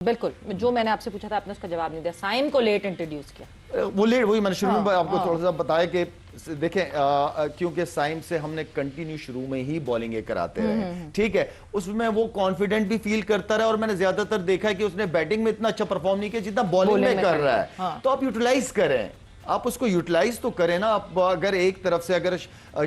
بالکل جو میں نے آپ سے پوچھا تھا آپ نے اس کا جواب نہیں دیا. سائم کو لیٹ انٹروڈیوس کیا. وہ لیٹ وہی میں نے شروع میں آپ کو تھوڑا سا بتایا کہ دیکھیں کیونکہ سائم سے ہم نے کنٹینیو شروع میں ہی بالنگ کراتے رہے, ٹھیک ہے, اس میں وہ کانفیڈنٹ بھی فیل کرتا رہا, اور میں نے زیادہ تر دیکھا ہے کہ اس نے بیٹنگ میں اتنا اچھا پرفارم نہیں کیا جتنا بالنگ میں کر رہا ہے. تو آپ یوٹیلائز کریں, آپ اس کو یوٹیلائز تو کریں نا. آپ اگر ایک طرف سے اگر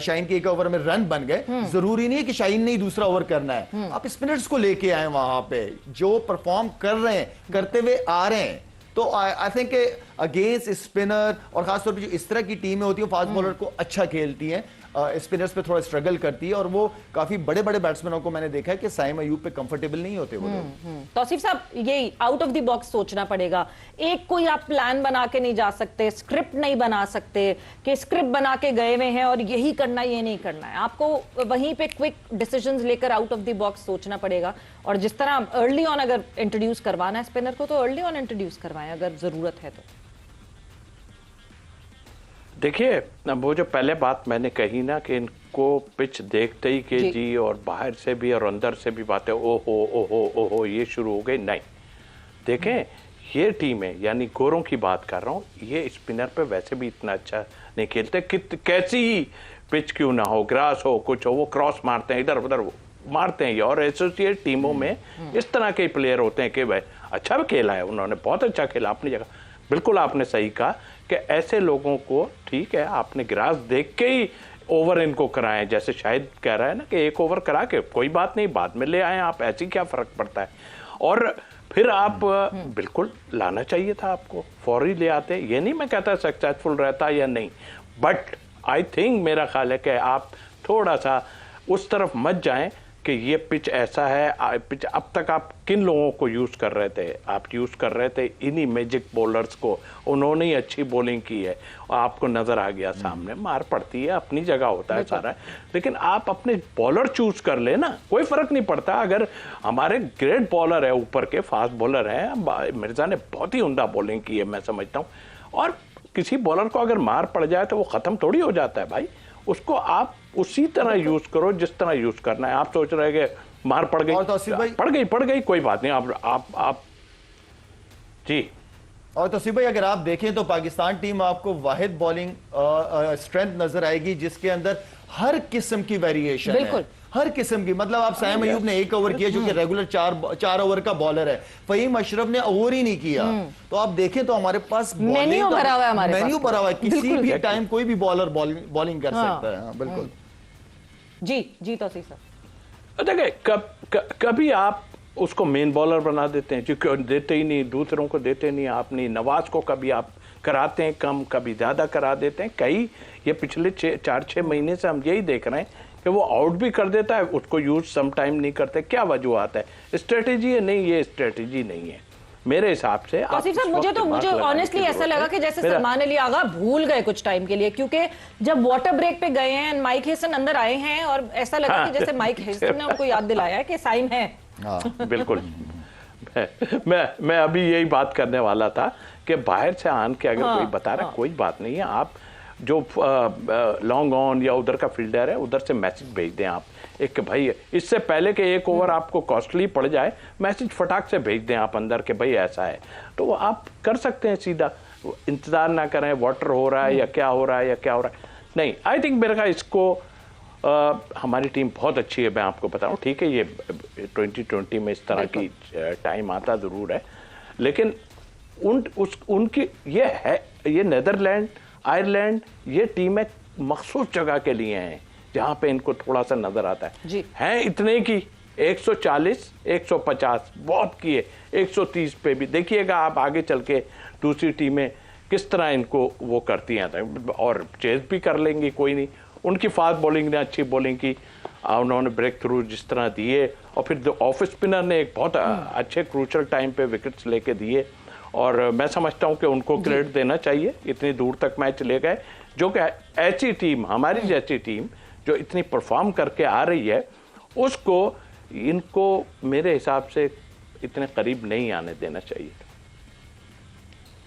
شاہین کے ایک اوور میں رن بن گئے, ضروری نہیں ہے کہ شاہین نے ہی دوسرا اوور کرنا ہے, آپ اسپنرز کو لے کے آئیں وہاں پہ جو پرفارم کر رہے ہیں, کرتے ہوئے آ رہے ہیں. تو آئی تھنک کہ اگینسٹ اسپنر اور خاص طور پہ جو اس طرح کی ٹیمیں ہوتی ہیں فاسٹ بولر کو اچھا کھیلتی ہیں, اسپنرز پہ تھوڑا اسٹرگل کرتی ہے, اور وہ کافی بڑے بڑے بیٹسمنوں کو میں نے دیکھا ہے کہ سائم ایوب پہ کمفرٹیبل نہیں ہوتے وہ لوگ. توصیف صاحب یہی آؤٹ آف دی باکس سوچنا پڑے گا. ایک کوئی آپ پلان بنا کے نہیں جا سکتے, اسکرپٹ نہیں بنا سکتے کہ اسکرپٹ بنا کے گئے ہوئے ہیں اور یہی کرنا ہے یہ نہیں کرنا ہے. آپ کو وہیں پہ کوئک ڈیسیژنز لے کر آؤٹ آف دی باکس سوچنا پڑے گا, اور جس طرح ارلی آن اگر انٹروڈیوس کروانا ہے اسپنر کو تو ارلی آن انٹروڈیوس کروائیں اگر ضرورت ہے تو. دیکھیے وہ جو پہلے بات میں نے کہی نا کہ ان کو پچ دیکھتے ہی کہ جی اور باہر سے بھی اور اندر سے بھی باتیں او ہو یہ شروع ہو گئی. نہیں, دیکھیں یہ ٹیم ہے, یعنی گوروں کی بات کر رہا ہوں, یہ اسپنر پہ ویسے بھی اتنا اچھا نہیں کھیلتے. کیسی ہی پچ کیوں نہ ہو, گراس ہو, کچھ ہو, وہ کراس مارتے ہیں ادھر ادھر مارتے ہیں. اور ایسوسیٹ ٹیموں میں اس طرح کے پلیئر ہوتے ہیں کہ بھائی اچھا بھی کھیلا ہے انہوں نے, بہت اچھا کھیلا اپنی جگہ. بالکل آپ نے صحیح کہا کہ ایسے لوگوں کو ٹھیک ہے آپ نے گراس دیکھ کے ہی اوور ان کو کرائیں, جیسے شاید کہہ رہا ہے نا کہ ایک اوور کرا کے کوئی بات نہیں بعد میں لے آئیں آپ, ایسی کیا فرق پڑتا ہے. اور پھر آپ بالکل لانا چاہیے تھا آپ کو, فوری لے آتے. یہ نہیں میں کہتا سکسیسفل رہتا یا نہیں, بٹ آئی تھنک میرا خیال ہے کہ آپ تھوڑا سا اس طرف مت جائیں کہ یہ پچ ایسا ہے. پچ اب تک آپ کن لوگوں کو یوز کر رہے تھے, آپ یوز کر رہے تھے انہی میجک بولرز کو, انہوں نے اچھی بولنگ کی ہے, آپ کو نظر آ گیا سامنے, مار پڑتی ہے اپنی جگہ ہوتا ہے سارا, لیکن آپ اپنے بالر چوز کر لیں نا, کوئی فرق نہیں پڑتا. اگر ہمارے گریٹ بالر ہے اوپر کے, فاسٹ بالر ہیں, مرزا نے بہت ہی عمدہ بولنگ کی ہے میں سمجھتا ہوں, اور کسی بالر کو اگر مار پڑ جائے تو وہ ختم تھوڑی ہو جاتا ہے بھائی, اس کو آپ اسی طرح یوز کرو جس طرح یوز کرنا ہے. آپ سوچ رہے کہ مار پڑ گئی پڑ گئی کوئی بات نہیں, آپ جی. اور توصیف بھائی اگر آپ دیکھیں تو پاکستان ٹیم آپ کو واحد بالنگ اسٹرینتھ نظر آئے گی جس کے اندر ہر قسم کی ویریشن ہے, ہر قسم کی. مطلب آپ سائم ایوب نے ایک اوور کیا جو کہ ریگولر چار اوور کا بالر ہے, فہیم اشرف نے اوور ہی نہیں کیا. تو آپ دیکھیں تو ہمارے پاس مینیو بھرا ہوا ہے, کسی بھی ٹائم کوئی بھی بالر بالنگ کر سکتا ہے. بالکل جی توصیف صاحب دیکھیں کبھی آپ اس کو مین بالر بنا دیتے ہیں, چونکہ دیتے ہی نہیں, دوسروں کو دیتے نہیں آپ. نہیں, نواز کو کبھی آپ کراتے ہیں کم, کبھی زیادہ کرا دیتے ہیں. کئی یہ پچھلے 4-6 مہینے سے ہم یہی دیکھ رہے ہیں کہ وہ آؤٹ بھی کر دیتا ہے, اس کو یوز سم ٹائم نہیں کرتے. کیا وجوہات ہے, اسٹریٹجی ہے؟ نہیں, یہ اسٹریٹجی نہیں ہے میرے حساب سے. توصیف صاحب مجھے آنیسٹلی ایسا لگا کہ جیسے سلمان علی آغا بھول گئے کچھ ٹائم کے لیے, کیونکہ جب واٹر بریک پہ گئے ہیں مائک ہیسن اندر آئے ہیں اور ایسا لگا کہ جیسے مائک ہیسن نے ان کو یاد دلایا ہے کہ سائم ہے. بالکل, میں ابھی یہی بات کرنے والا تھا کہ باہر سے آن کے اگر کوئی بتا رہا ہے کوئی بات نہیں ہے, آپ جو لانگ آن یا ادھر کا فیلڈر ہے ادھر سے میسج بھیج دیں آپ ایک کہ بھائی اس سے پہلے کہ ایک اوور آپ کو کاسٹلی پڑ جائے, میسج فٹاک سے بھیج دیں آپ اندر کہ بھائی ایسا ہے. تو وہ آپ کر سکتے ہیں سیدھا, انتظار نہ کریں واٹر ہو رہا ہے یا کیا ہو رہا ہے یا کیا ہو رہا ہے. نہیں, آئی تھنک میرے خیال اس کو ہماری ٹیم بہت اچھی ہے, میں آپ کو بتاؤں. ٹھیک ہے یہ 2020 میں اس طرح کی ٹائم آتا ضرور ہے, لیکن ان کی یہ نیدرلینڈ, آئرلینڈ, یہ ٹیمیں مخصوص جگہ کے لیے ہیں جہاں پہ ان کو تھوڑا سا نظر آتا ہے. ہیں اتنے کی 140 150 بہت کیے, 130 پہ بھی دیکھیے گا آپ آگے چل کے دوسری ٹیمیں کس طرح ان کو وہ کرتی ہیں, اور چیز بھی کر لیں گی, کوئی نہیں. ان کی فاسٹ بولنگ نے اچھی بولنگ کی, انہوں نے بریک تھرو جس طرح دیے, اور پھر آف اسپنر نے ایک بہت اچھے کروشل ٹائم پہ وکٹس لے کے دیے, اور میں سمجھتا ہوں کہ ان کو کریڈٹ دینا چاہیے, اتنی دور تک میچ لے گئے. جو کہ ایسی ٹیم, ہماری جیسی ٹیم جو اتنی پرفارم کر کے آ رہی ہے, اس کو ان کو میرے حساب سے اتنے قریب نہیں آنے دینا چاہیے.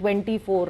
24